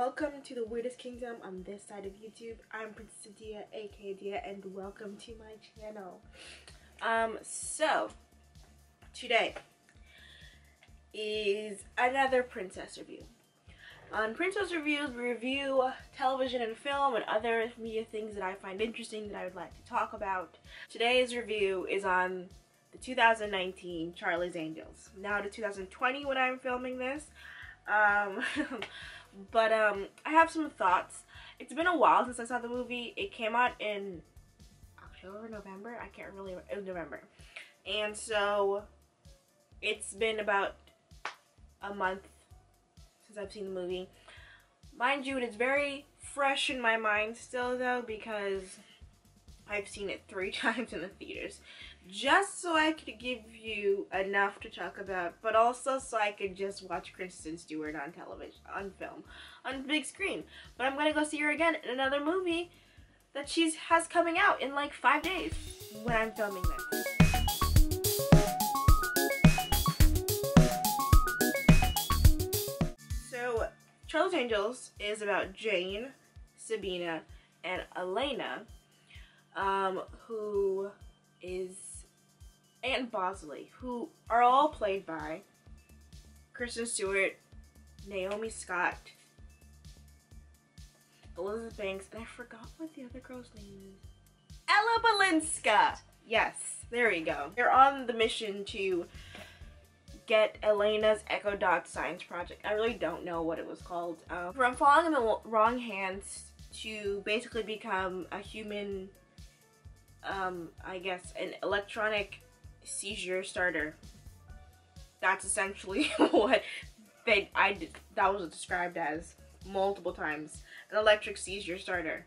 Welcome to the weirdest kingdom on this side of YouTube. I'm Princess Adia, aka Adia, and welcome to my channel. So today is another princess review. On Princess Reviews, we review television and film and other media things that I find interesting that I would like to talk about. Today's review is on the 2019 Charlie's Angels. Now to 2020 when I'm filming this. But I have some thoughts. It's been a while since I saw the movie. It came out in October, November? I can't really remember. It was November. And so it's been about a month since I've seen the movie. Mind you, it is very fresh in my mind still though, because I've seen it 3 times in the theaters. Just so I could give you enough to talk about, but also so I could just watch Kristen Stewart on television, on film, on the big screen. But I'm gonna go see her again in another movie that she has coming out in like 5 days when I'm filming this. So, Charlie's Angels is about Jane, Sabina, and Elena, and Bosley, who are all played by Kristen Stewart, Naomi Scott, Elizabeth Banks, and I forgot what the other girl's name is. Ella Balinska! Yes, there we go. They're on the mission to get Elena's Echo Dot science project. I really don't know what it was called. From falling in the wrong hands to basically become a human, I guess, an electronic seizure starter. That's essentially what that was described as multiple times. An electric seizure starter.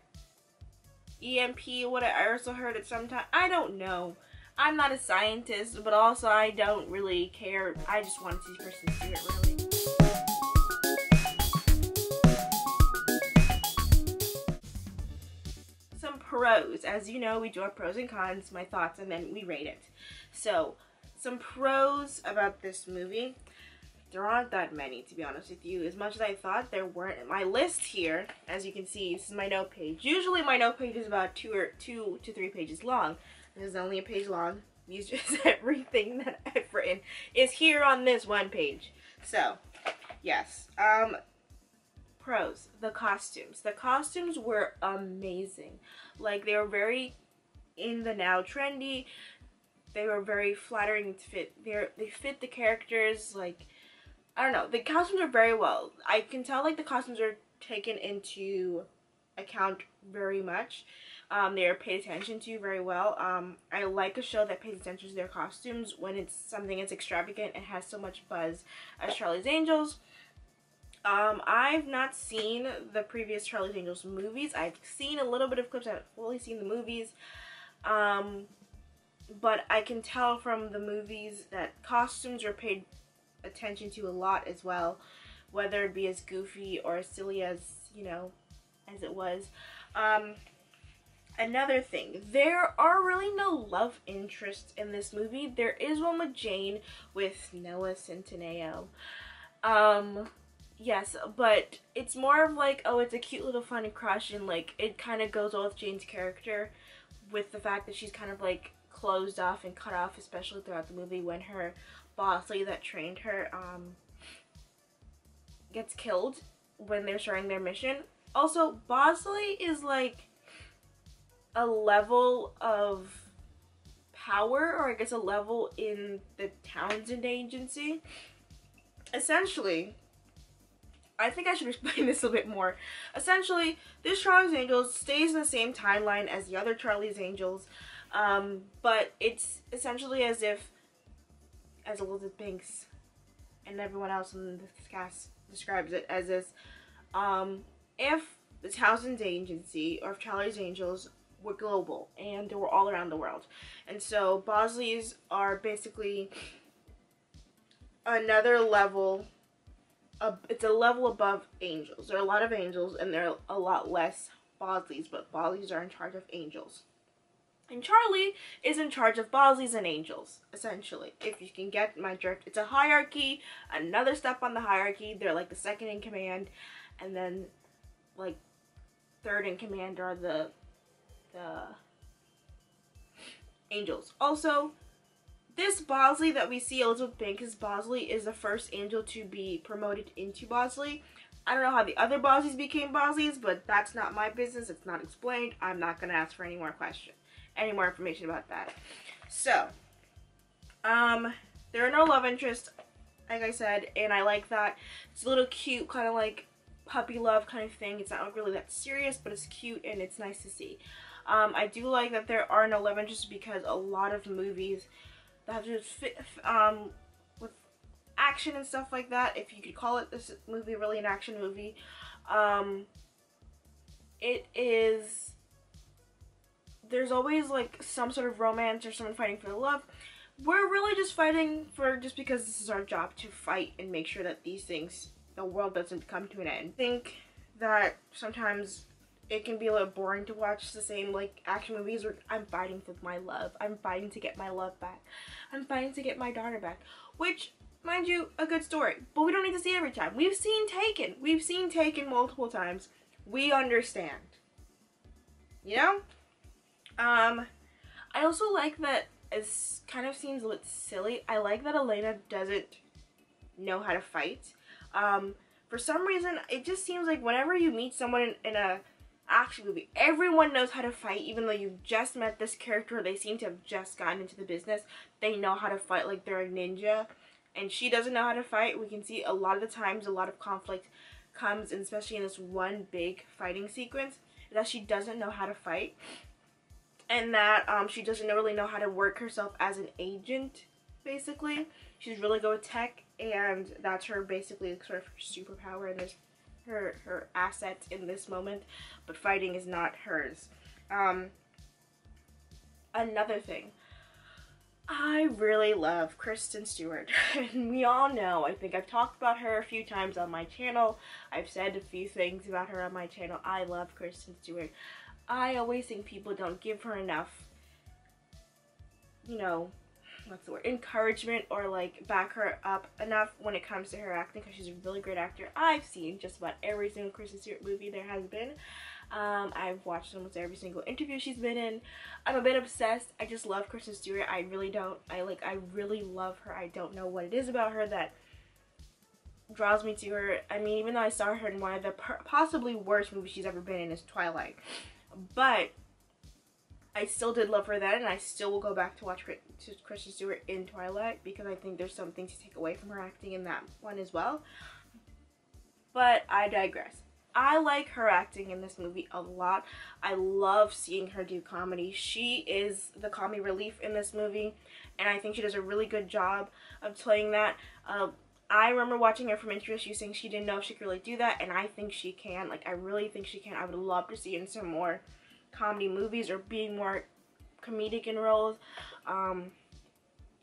EMP, what I also heard it sometime. I don't know. I'm not a scientist, but also I don't really care. I just want to see Kristen Stewart, really. Some pros. As you know, we do our pros and cons, my thoughts, and then we rate it. So, some pros about this movie. There aren't that many, to be honest with you. As much as I thought, there weren't. My list here, as you can see, this is my note page. Usually my note page is about 2 to 3 pages long. This is only a page long. Means just everything that I've written is here on this one page. So, yes. Pros. The costumes. The costumes were amazing. Like, they were very in the now trendy. They were very flattering to fit. They fit the characters. Like, I don't know. The costumes are very well. I can tell like the costumes are taken into account very much. They are paid attention to very well. I like a show that pays attention to their costumes when it's something that's extravagant and has so much buzz as Charlie's Angels. I've not seen the previous Charlie's Angels movies. I've seen a little bit of clips. I haven't fully seen the movies. But I can tell from the movies that costumes are paid attention to a lot as well, whether it be as goofy or as silly as, you know, as it was. Another thing, there are really no love interests in this movie. There is one with Jane with Noah Centineo. Yes, but it's more of like, oh, it's a cute little funny crush, and like it kind of goes well with Jane's character, with the fact that she's kind of like closed off and cut off, especially throughout the movie when her Bosley that trained her gets killed when they're starting their mission. Also, Bosley is like a level of power, or I guess a level in the Townsend agency. Essentially, I think I should explain this a bit more. Essentially, this Charlie's Angels stays in the same timeline as the other Charlie's Angels, but it's essentially as if, as Elizabeth Banks and everyone else in this cast describes it, as this, if the Townsend agency, or if Charlie's Angels were global and they were all around the world. And so Bosleys are basically another level. It's a level above angels. There are a lot of angels and there are a lot less Bosleys, but Bosleys are in charge of angels. And Charlie is in charge of Bosleys and angels, essentially, if you can get my drift. It's a hierarchy, another step on the hierarchy. They're like the second in command, and then like third in command are the angels. Also, this Bosley that we see, Elizabeth Banks' Bosley, is the first angel to be promoted into Bosley. I don't know how the other Bosleys became Bosleys, but that's not my business. It's not explained. I'm not going to ask for any more information about that. So, there are no love interests, like I said, and I like that. It's a little cute, kind of like puppy love kind of thing. It's not really that serious, but it's cute and it's nice to see. I do like that there are no love interests because a lot of movies that have to fit, with action and stuff like that, if you could call it this movie really an action movie, there's always like some sort of romance or someone fighting for the love. We're really just fighting just because this is our job to fight and make sure that these things, the world doesn't come to an end. I think that sometimes it can be a little boring to watch the same like action movies where I'm fighting for my love. I'm fighting to get my love back. I'm fighting to get my daughter back. Which, mind you, a good story. But we don't need to see it every time. We've seen Taken. We've seen Taken multiple times. We understand. You know? I also like that it kind of seems a bit silly. I like that Elena doesn't know how to fight. For some reason, it just seems like whenever you meet someone in a action movie, everyone knows how to fight, even though you've just met this character. They seem to have just gotten into the business. They know how to fight like they're a ninja, and she doesn't know how to fight. We can see a lot of the times a lot of conflict comes, and especially in this one big fighting sequence, that she doesn't know how to fight, and that she doesn't really know how to work herself as an agent. Basically, she's really good with tech, and that's her basically sort of her superpower, and there's her assets in this moment, but fighting is not hers. Another thing, I really love Kristen Stewart, and we all know, I think I've talked about her a few times on my channel. I've said a few things about her on my channel. I love Kristen Stewart. I always think people don't give her enough, you know, what's the word, encouragement, or like back her up enough when it comes to her acting, because she's a really great actor. I've seen just about every single Kristen Stewart movie there has been. I've watched almost every single interview she's been in. I'm a bit obsessed. I just love Kristen Stewart. I really love her. I don't know what it is about her that draws me to her. I mean, even though I saw her in one of the possibly worst movies she's ever been in is Twilight, but I still did love her then, and I still will go back to watch Kristen Stewart in Twilight, because I think there's something to take away from her acting in that one as well. But I digress. I like her acting in this movie a lot. I love seeing her do comedy. She is the comedy relief in this movie, and I think she does a really good job of playing that. I remember watching her from interviews, she was saying she didn't know if she could really do that, and I think she can. Like, I really think she can. I would love to see her in some more comedy movies, or being more comedic in roles.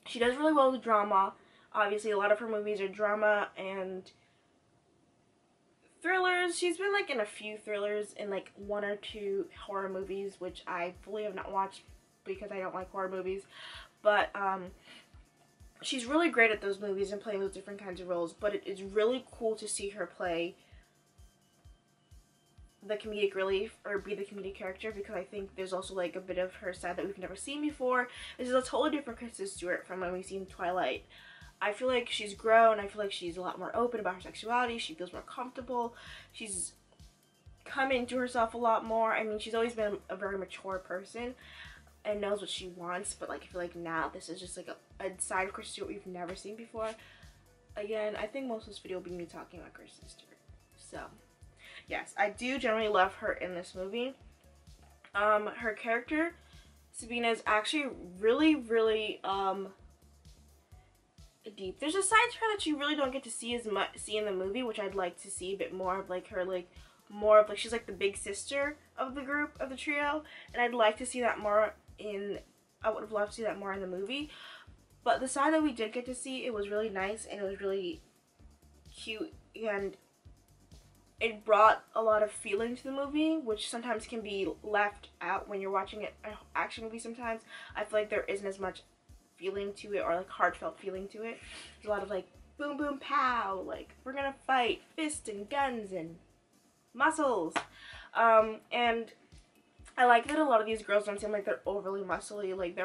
She does really well with drama. Obviously, a lot of her movies are drama and thrillers. She's been like in a few thrillers and like 1 or 2 horror movies, which I fully have not watched because I don't like horror movies. But she's really great at those movies and playing those different kinds of roles. But it is really cool to see her play the comedic relief, or be the comedic character, because I think there's also like a bit of her side that we've never seen before. This is a totally different Kristen Stewart from when we've seen Twilight. I feel like she's grown. I feel like she's a lot more open about her sexuality. She feels more comfortable. She's come into herself a lot more. I mean, she's always been a very mature person and knows what she wants, but like I feel like now this is just like a side of Kristen Stewart we've never seen before. Again, I think most of this video will be me talking about Kristen Stewart. So yes, I do generally love her in this movie. Her character, Sabina, is actually really deep. There's a side to her that you really don't get to see as much in the movie, which I'd like to see a bit more of, like her, like more of like she's like the big sister of the group, of the trio, and I'd like to see that more in. I would have loved to see that more in the movie. But the side that we did get to see, it was really nice and it was really cute, and it brought a lot of feeling to the movie, which sometimes can be left out when you're watching an action movie sometimes. I feel like there isn't as much feeling to it, or like heartfelt feeling to it. There's a lot of like boom boom pow, like we're gonna fight, fist and guns and muscles. And I like that a lot of these girls don't seem like they're overly muscly. Like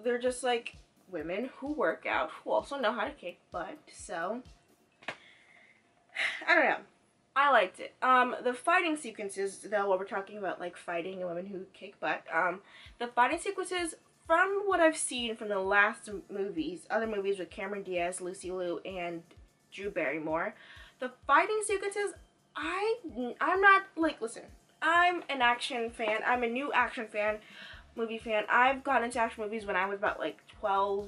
they're just like women who work out, who also know how to kick butt. So I don't know. I liked it. The fighting sequences, though, while we're talking about like fighting and women who kick butt, the fighting sequences, from what I've seen from the last movies, other movies with Cameron Diaz, Lucy Liu, and Drew Barrymore, the fighting sequences, I'm not, like, listen, I'm an action fan. I'm a new action fan, movie fan. I've gotten into action movies when I was about, like, 12,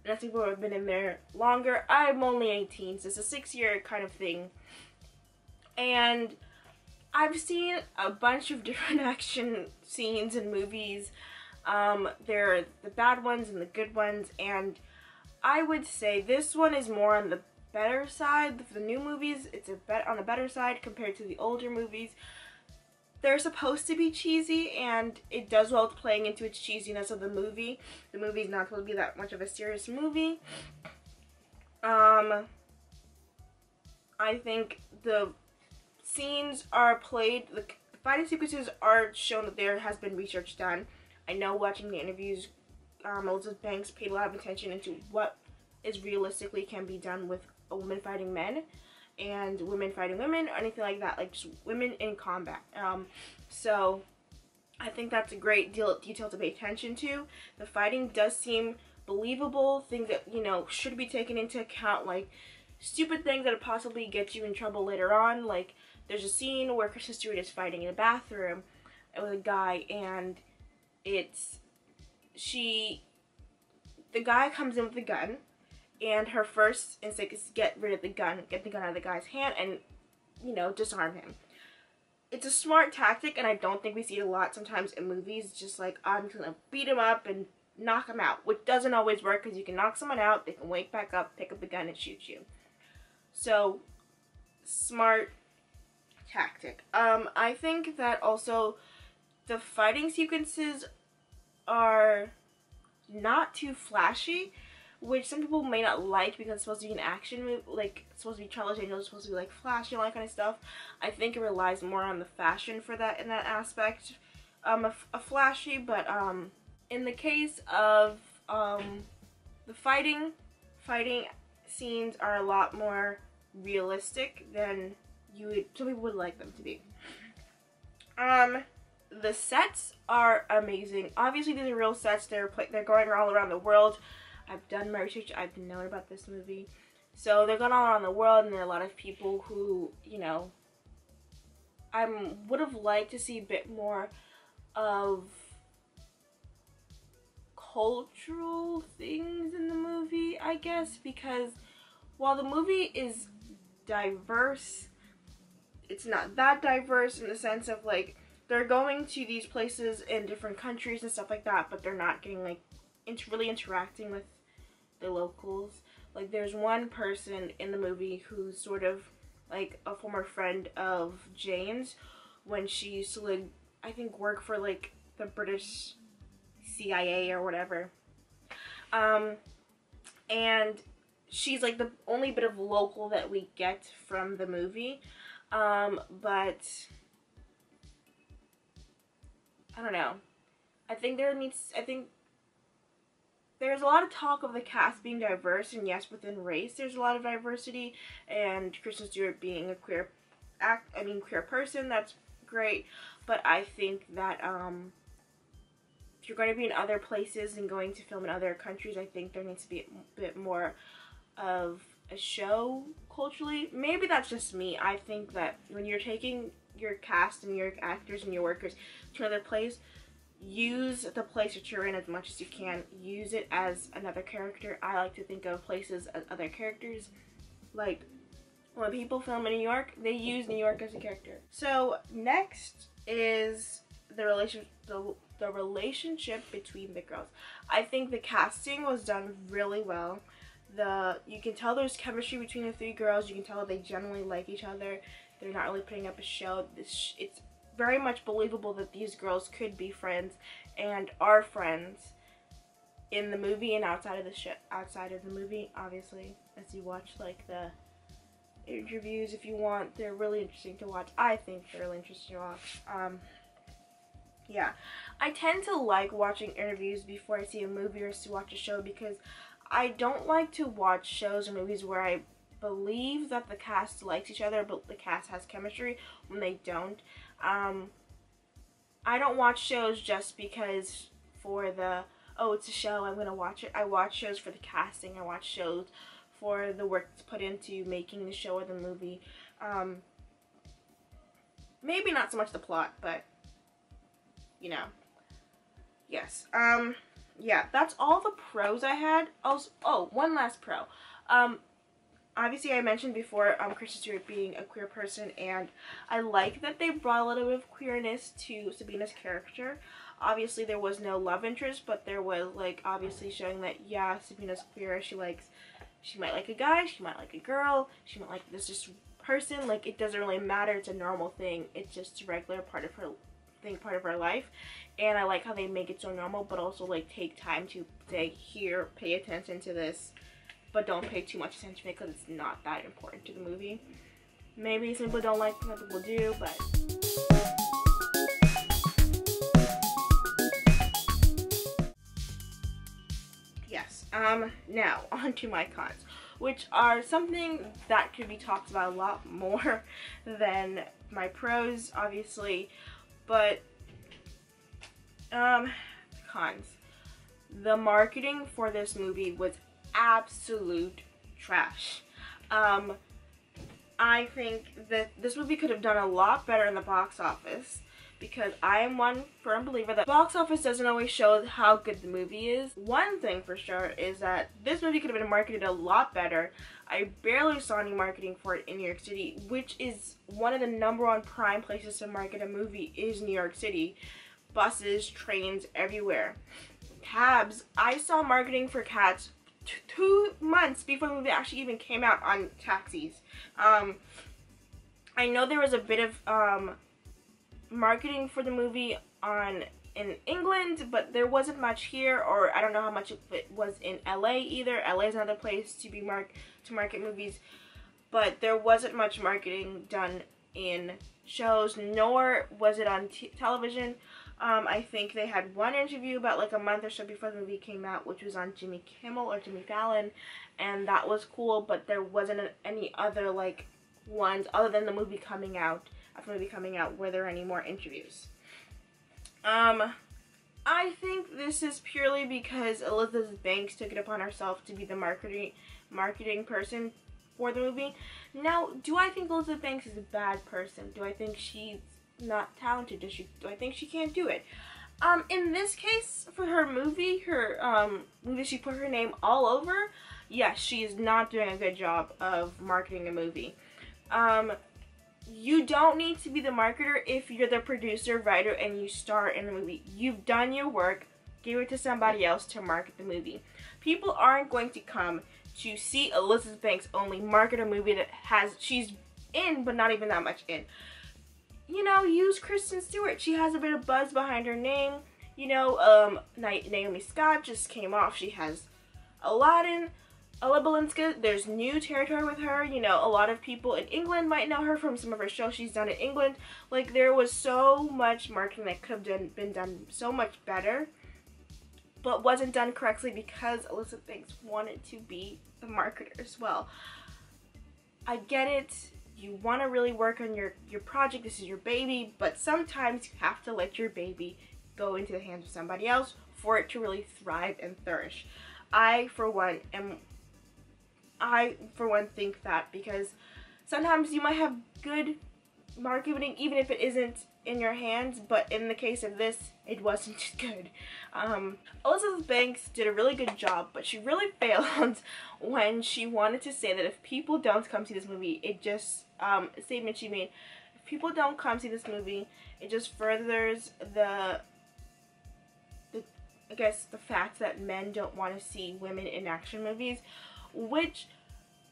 and I think people have been in there longer. I'm only 18, so it's a 6-year kind of thing. And I've seen a bunch of different action scenes in movies. There are the bad ones and the good ones, and I would say this one is more on the better side. For the new movies, it's on the better side compared to the older movies. They're supposed to be cheesy, and it does well with playing into its cheesiness of the movie. The movie's not supposed to be that much of a serious movie. I think the scenes are played, the fighting sequences are shown that there has been research done. I know watching the interviews, Elizabeth Banks paid a lot of attention into what is realistically can be done with a woman fighting men and women fighting women or anything like that, like just women in combat. So I think that's a great detail to pay attention to. The fighting does seem believable, things that, you know, should be taken into account, like stupid things that would possibly get you in trouble later on. Like there's a scene where Kristen Stewart is fighting in a bathroom with a guy, and the guy comes in with a gun, and her first instinct is to get rid of the gun, get the gun out of the guy's hand, and, you know, disarm him. It's a smart tactic, and I don't think we see it a lot sometimes in movies, just like, I'm just gonna beat him up and knock him out, which doesn't always work, because you can knock someone out, they can wake back up, pick up the gun, and shoot you. So, smart tactic. I think that also the fighting sequences are not too flashy, which some people may not like because it's supposed to be an action movie, like it's supposed to be Charlie's Angels, it's supposed to be like flashy and all that kind of stuff. I think it relies more on the fashion for that, in that aspect, of flashy. But in the case of the fighting scenes are a lot more realistic than some people would like them to be. The sets are amazing. Obviously, these are real sets. They're going all around the world. I've done my research. I've known about this movie. So they're going all around the world, and there are a lot of people who, you know, I would have liked to see a bit more of cultural things in the movie, I guess, because while the movie is diverse, it's not that diverse in the sense of, like, they're going to these places in different countries and stuff like that, but they're not getting, like, really interacting with the locals. Like, there's one person in the movie who's sort of, like, a former friend of Jane's when she used to, like, I think work for, like, the British CIA or whatever. And she's, like, the only bit of local that we get from the movie. But I don't know. I think there's a lot of talk of the cast being diverse, and yes, within race there's a lot of diversity, and Kristen Stewart being a queer person, that's great. But I think that if you're going to be in other places and going to film in other countries, I think there needs to be a bit more of a show culturally. Maybe that's just me. I think that when you're taking your cast and your actors and your workers to another place, use the place that you're in as much as you can. Use it as another character. I like to think of places as other characters. Like, when people film in New York, they use New York as a character. So, next is the relationship between the girls. I think the casting was done really well. You can tell there's chemistry between the three girls. You can tell they genuinely like each other. They're not really putting up a show. It's very much believable that these girls could be friends and are friends in the movie and outside of the movie, obviously, as you watch, like, the interviews if you want. They're really interesting to watch. I think they're really interesting to watch. Yeah, I tend to like watching interviews before I see a movie or to watch a show, because I don't like to watch shows or movies where I believe that the cast likes each other but the cast has chemistry when they don't. I don't watch shows just because for the, oh, it's a show, I'm gonna watch it. I watch shows for the casting. I watch shows for the work that's put into making the show or the movie. Maybe not so much the plot, but you know, yes. Yeah, that's all the pros I had. Also, oh, one last pro. Obviously I mentioned before Kristen Stewart being a queer person, and I like that they brought a little bit of queerness to Sabina's character. Obviously there was no love interest, but there was, like, obviously showing that, yeah, Sabina's queer. She might like a guy, she might like a girl, she might like this just person. Like, it doesn't really matter. It's a normal thing. It's just a regular part of her life. And I like how they make it so normal, but also, like, take time to say, here, pay attention to this, but don't pay too much attention to it because it's not that important to the movie. Maybe some people don't like it, some people do, but yes. Now on to my cons, which are something that could be talked about a lot more than my pros, obviously. But cons. The marketing for this movie was absolute trash. I think that this movie could have done a lot better in the box office, because I am one firm believer that box office doesn't always show how good the movie is. One thing for sure is that this movie could have been marketed a lot better. I barely saw any marketing for it in New York City, which is one of the #1 prime places to market a movie is New York City. Buses, trains, everywhere. Cabs. I saw marketing for cabs 2 months before the movie actually even came out on taxis. I know there was a bit of marketing for the movie in England, but there wasn't much here, or I don't know how much of it was in LA either. LA is another place to market movies, but there wasn't much marketing done in shows, nor was it on television. I think they had one interview about like a month or so before the movie came out, which was on Jimmy Kimmel or Jimmy Fallon, and that was cool, but there wasn't any other like ones other than the movie coming out. After the movie coming out, were there any more interviews? I think this is purely because Elizabeth Banks took it upon herself to be the marketing person for the movie. Now, do I think Elizabeth Banks is a bad person? Do I think she's not talented? Do I think she can't do it? In this case, for her movie, she put her name all over. Yes, she is not doing a good job of marketing a movie. You don't need to be the marketer if you're the producer, writer, and you star in the movie. You've done your work. Give it to somebody else to market the movie. People aren't going to come to see Elizabeth Banks only market a movie that she's in, but not even that much in. You know, use Kristen Stewart. She has a bit of buzz behind her name. You know, Naomi Scott just came off. She has Aladdin. Ella Balinska, there's new territory with her. You know, a lot of people in England might know her from some of her shows she's done in England. Like, there was so much marketing that could have been done so much better, but wasn't done correctly because Elizabeth Banks wanted to be the marketer as well. I get it. You want to really work on your project. This is your baby, but sometimes you have to let your baby go into the hands of somebody else for it to really thrive and flourish. I, for one, think that, because sometimes you might have good marketing even if it isn't in your hands, but in the case of this, it wasn't good. Elizabeth Banks did a really good job, but she really failed when she wanted to say that if people don't come see this movie, it just, a statement she made, if people don't come see this movie, it just furthers the fact that men don't want to see women in action movies, which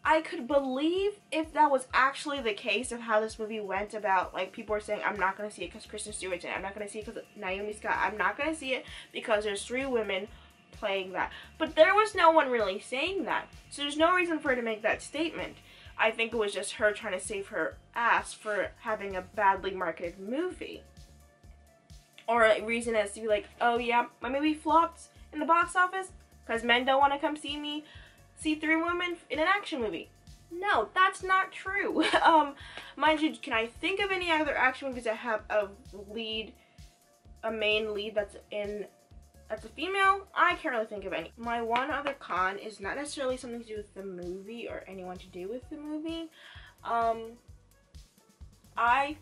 I could believe if that was actually the case of how this movie went about. Like, people were saying, I'm not going to see it because Kristen Stewart's in it. I'm not going to see it because Naomi Scott. I'm not going to see it because there's 3 women playing that. But there was no one really saying that. So there's no reason for her to make that statement. I think it was just her trying to save her ass for having a badly marketed movie. Or a reason as to be like, oh yeah, my movie flopped in the box office because men don't want to come see 3 women in an action movie. No, that's not true. Mind you, can I think of any other action movies that have a main lead that's a female? I can't really think of any. My one other con is not necessarily something to do with the movie or anyone to do with the movie. I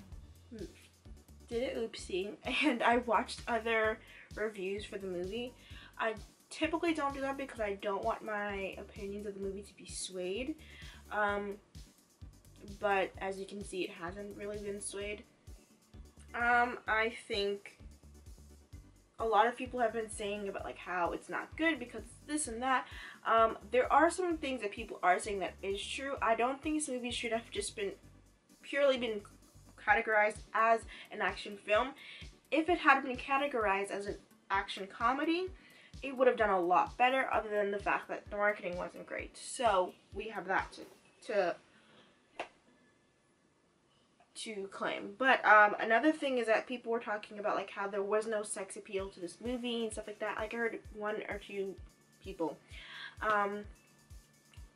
did an oopsie and I watched other reviews for the movie. I typically don't do that because I don't want my opinions of the movie to be swayed. But as you can see, it hasn't really been swayed. I think a lot of people have been saying about like how it's not good because this and that. There are some things that people are saying that is true. I don't think this movie should have just been purely categorized as an action film. If it had been categorized as an action comedy, it would have done a lot better, other than the fact that the marketing wasn't great. So we have that to claim. But another thing is that people were talking about like how there was no sex appeal to this movie and stuff like that. Like I heard 1 or 2 people.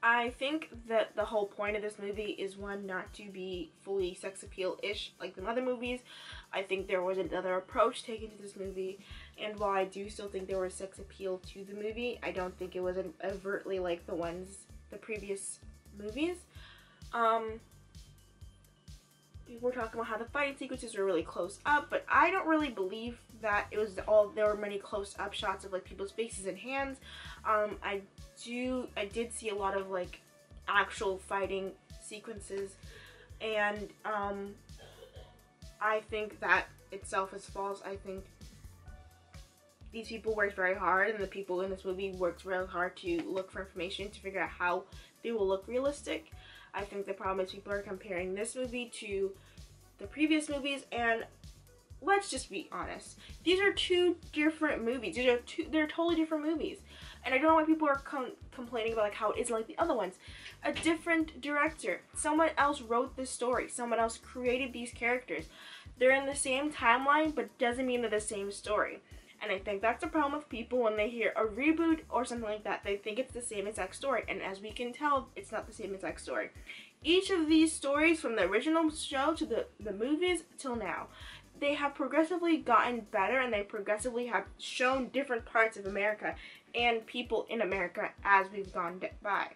I think that the whole point of this movie is, one, not to be fully sex appeal-ish like the other movies. I think there was another approach taken to this movie, and while I do still think there was sex appeal to the movie, I don't think it was overtly like the previous movies. People were talking about how the fighting sequences were really close up, but I don't really believe that it was there were many close-up shots of like people's faces and hands. I did see a lot of like actual fighting sequences, and I think that itself is false. I think these people worked very hard, and the people in this movie worked really hard to look for information to figure out how they will look realistic. I think the problem is people are comparing this movie to the previous movies, and let's just be honest. These are 2 different movies. They're totally different movies. And I don't know why people are complaining about like how it isn't like the other ones. A different director. Someone else wrote this story. Someone else created these characters. They're in the same timeline, but doesn't mean they're the same story. And I think that's the problem with people when they hear a reboot or something like that. They think it's the same exact story. And as we can tell, it's not the same exact story. Each of these stories, from the original show to the movies till now, they have progressively gotten better, and they progressively have shown different parts of America and people in America as we've gone by.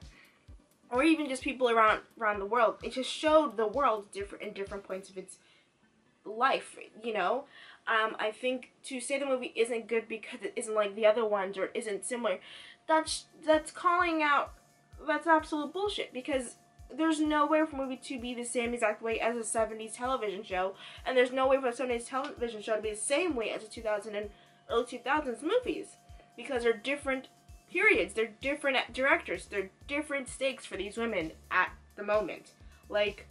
Or even just people around the world. It just showed the world in different points of its life, you know? I think to say the movie isn't good because it isn't like the other ones or it isn't similar, that's calling out, that's absolute bullshit, because there's no way for a movie to be the same exact way as a 70s television show, and there's no way for a 70s television show to be the same way as a 2000 and early 2000s movies, because they're different periods, they're different directors, they're different stakes for these women at the moment. Like,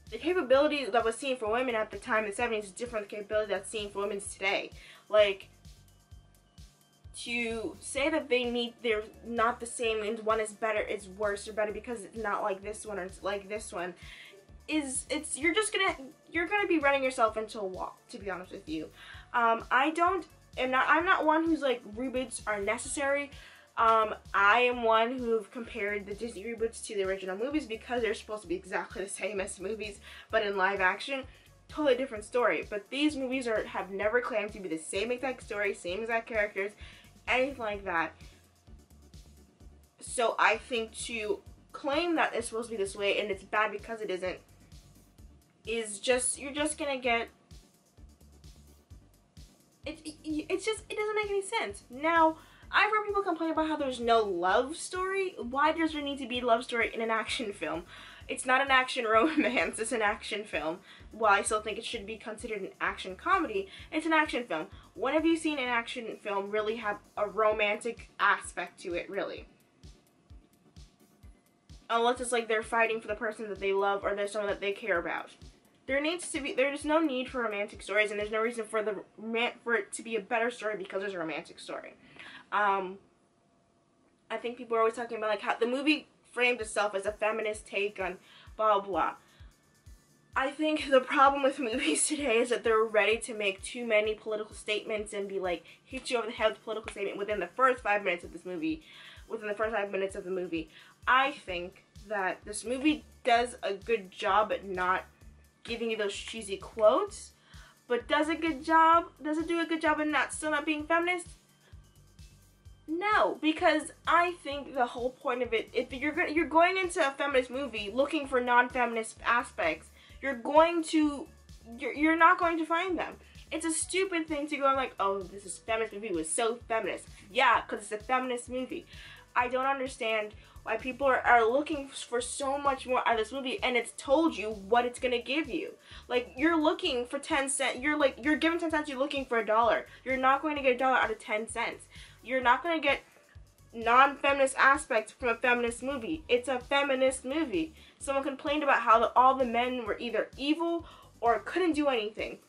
the capability that was seen for women at the time in the 70s is different than the capability that's seen for women today. Like, to say that they're not the same and one is better, is worse or better because it's not like this one or it's like this one, you're gonna be running yourself into a wall, to be honest with you. I'm not one who's like reboots are necessary. I am one who compared the Disney reboots to the original movies because they're supposed to be exactly the same as the movies, but in live action, totally different story. But these movies have never claimed to be the same exact story, same exact characters, anything like that. So I think to claim that it's supposed to be this way and it's bad because it isn't, is just, you're just gonna get, it doesn't make any sense. Now, I've heard people complain about how there's no love story. Why does there need to be a love story in an action film? It's not an action romance, it's an action film. While I still think it should be considered an action comedy, it's an action film. When have you seen an action film really have a romantic aspect to it, really? Unless it's like they're fighting for the person that they love or there's someone that they care about. There's no need for romantic stories, and there's no reason for it to be a better story because there's a romantic story. I think people are always talking about like how the movie frames itself as a feminist take on blah blah. I think the problem with movies today is that they're ready to make too many political statements and be like, hit you over the head with a political statement within the first 5 minutes of this movie. Within the first 5 minutes of the movie. I think that this movie does a good job at not giving you those cheesy quotes, but does it do a good job at still not being feminist? No, because I think the whole point of it, if you're going into a feminist movie looking for non-feminist aspects, you're not going to find them. It's a stupid thing to go like, oh, this feminist movie was so feminist. Yeah, because it's a feminist movie. I don't understand why people are looking for so much more out of this movie, and it's told you what it's gonna give you. Like, you're looking for 10 cents. You're given 10 cents. You're looking for $1. You're not going to get $1 out of 10 cents. You're not going to get non-feminist aspects from a feminist movie. It's a feminist movie. Someone complained about how all the men were either evil or couldn't do anything.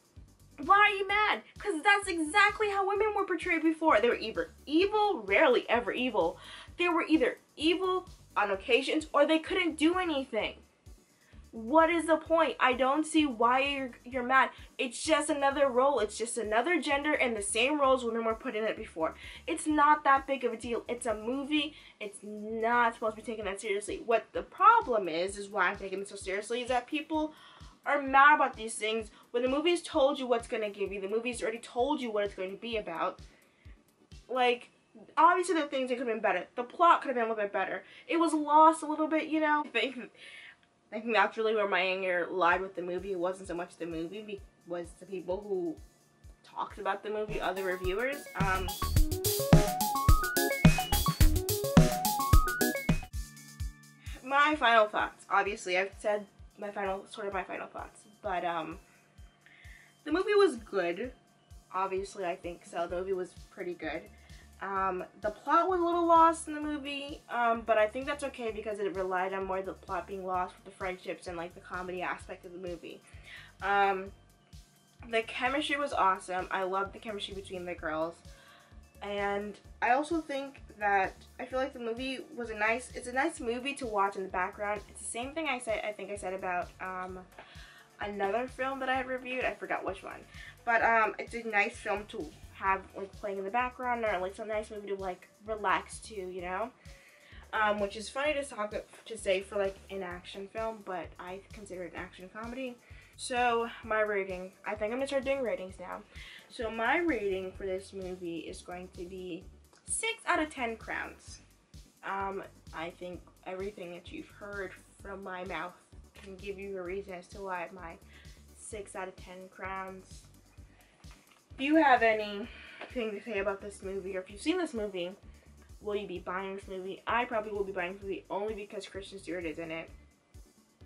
Why are you mad? Because that's exactly how women were portrayed before. They were either evil, rarely ever evil. They were either evil on occasions or they couldn't do anything. What is the point? I don't see why you're mad. It's just another role. It's just another gender in the same roles women were put in it before. It's not that big of a deal. It's a movie. It's not supposed to be taken that seriously. What the problem is why I'm taking it so seriously, is that people are mad about these things when the movie's told you what's going to give you. The movie's already told you what it's going to be about. Like, obviously there are things that could have been better. The plot could have been a little bit better. It was lost a little bit, you know. I think that's really where my anger lied with the movie. It wasn't so much the movie, it was the people who talked about the movie, other reviewers. My final thoughts. Obviously, I've said my final thoughts, but the movie was good. Obviously, I think so. The movie was pretty good. The plot was a little lost in the movie, but I think that's okay because it relied on more of the plot being lost with the friendships and like the comedy aspect of the movie. The chemistry was awesome. I loved the chemistry between the girls. And I also think that I feel like the movie was it's a nice movie to watch in the background. It's the same thing I think I said about another film that I had reviewed. I forgot which one. But it's a nice film to have like playing in the background, or like some nice movie to like relax to, you know. Which is funny to say for like an action film, but I consider it an action comedy. So my rating, I think I'm gonna start doing ratings now. So my rating for this movie is going to be 6 out of 10 crowns. I think everything that you've heard from my mouth can give you a reason as to why my 6 out of 10 crowns. If you have anything to say about this movie, or if you've seen this movie, will you be buying this movie? I probably will be buying this movie only because Kristen Stewart is in it.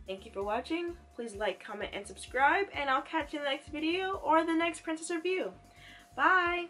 Thank you for watching. Please like, comment, and subscribe, and I'll catch you in the next video or the next Princess review. Bye!